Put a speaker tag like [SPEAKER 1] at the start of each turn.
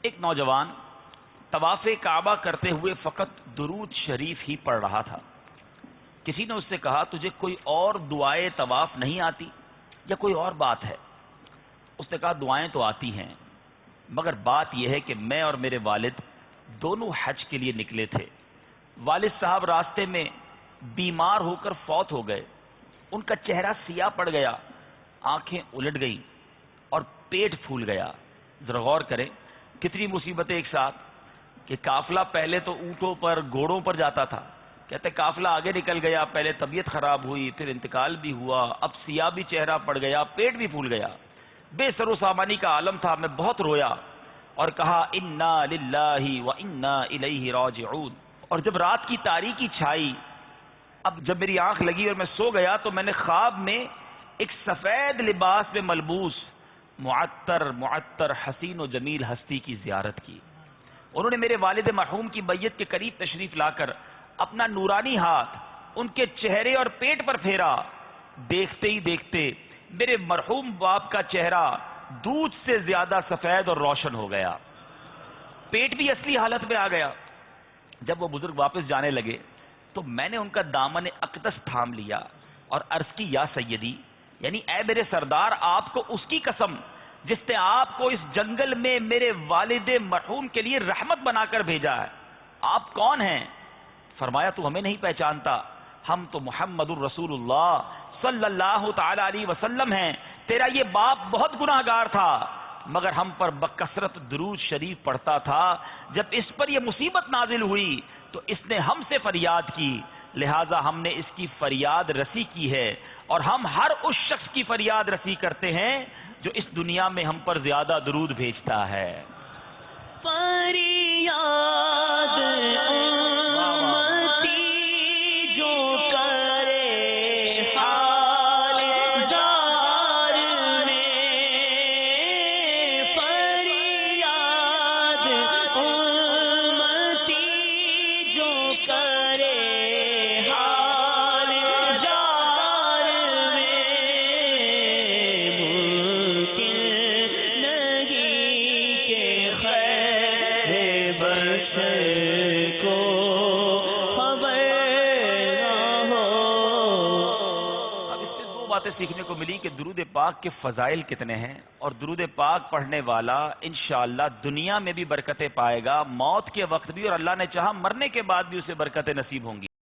[SPEAKER 1] ایک نوجوان طواف کعبہ کرتے ہوئے فقط درود شریف ہی پڑھ رہا تھا۔ کسی نے اس سے کہا تجھے کوئی اور دعائیں طواف نہیں آتی یا کوئی اور بات ہے؟ اس نے کہا دعائیں تو آتی ہیں، مگر بات یہ ہے کہ میں اور میرے والد دونوں حج کے لیے نکلے تھے۔ والد صاحب راستے میں بیمار ہو کر فوت ہو گئے، ان کا چہرہ سیاہ پڑ گیا، آنکھیں الٹ گئیں اور پیٹ پھول گیا۔ ذرا غور کریں کتنی مصیبتیں ایک ساتھ، کہ قافلہ پہلے تو اونٹوں پر گھوڑوں پر جاتا تھا، کہتے قافلہ آگے نکل گیا، پہلے طبیعت خراب ہوئی، پھر انتقال بھی ہوا، اب سیاہ بھی چہرہ پڑ گیا، پیٹ بھی پھول گیا، بے سر و سامانی کا عالم تھا۔ میں بہت رویا اور کہا انا للہ و انا الیہ راجعون۔ اور جب رات کی تاریکی چھائی، اب جب میری آنکھ لگی اور میں سو گیا تو میں نے خواب میں ایک سفید لباس میں ملبوس معطر حسین و جمیل ہستی کی زیارت کی۔ انہوں نے میرے والد مرحوم کی بیعت کے قریب تشریف لا کر اپنا نورانی ہاتھ ان کے چہرے اور پیٹ پر پھیرا۔ دیکھتے ہی دیکھتے میرے مرحوم باپ کا چہرہ دودھ سے زیادہ سفید اور روشن ہو گیا، پیٹ بھی اصلی حالت میں آ گیا۔ جب وہ بزرگ واپس جانے لگے تو میں نے ان کا دامن اقدس تھام لیا اور عرض کی یا سیدی، یعنی اے میرے سردار، آپ کو اس کی قسم جس نے آپ کو اس جنگل میں میرے والد مرحوم کے لیے رحمت بنا کر بھیجا ہے، آپ کون ہیں؟ فرمایا تو ہمیں نہیں پہچانتا، ہم تو محمد الرسول اللہ صلی اللہ تعالی علیہ وسلم ہیں۔ تیرا یہ باپ بہت گناہگار تھا مگر ہم پر بکثرت درود شریف پڑھتا تھا، جب اس پر یہ مصیبت نازل ہوئی تو اس نے ہم سے فریاد کی، لہٰذا ہم نے اس کی فریاد رسی کی ہے، اور ہم ہر اس شخص کی فریاد رسی کرتے ہیں جو اس دنیا میں ہم پر زیادہ درود بھیجتا ہے۔
[SPEAKER 2] فریاد امتی جو کرے حال جار میں، فریاد امتی جو کرے حال جار میں، ممکن نہیں کہ خیر بشر کو خبر نہ ہو۔
[SPEAKER 1] اب اس سے دو باتیں سیکھنے کو ملی کہ درود پاک کے فضائل کتنے ہیں، اور درود پاک پڑھنے والا انشاءاللہ دنیا میں بھی برکتیں پائے گا، موت کے وقت بھی، اور اللہ نے چاہا مرنے کے بعد بھی اسے برکتیں نصیب ہوں گی۔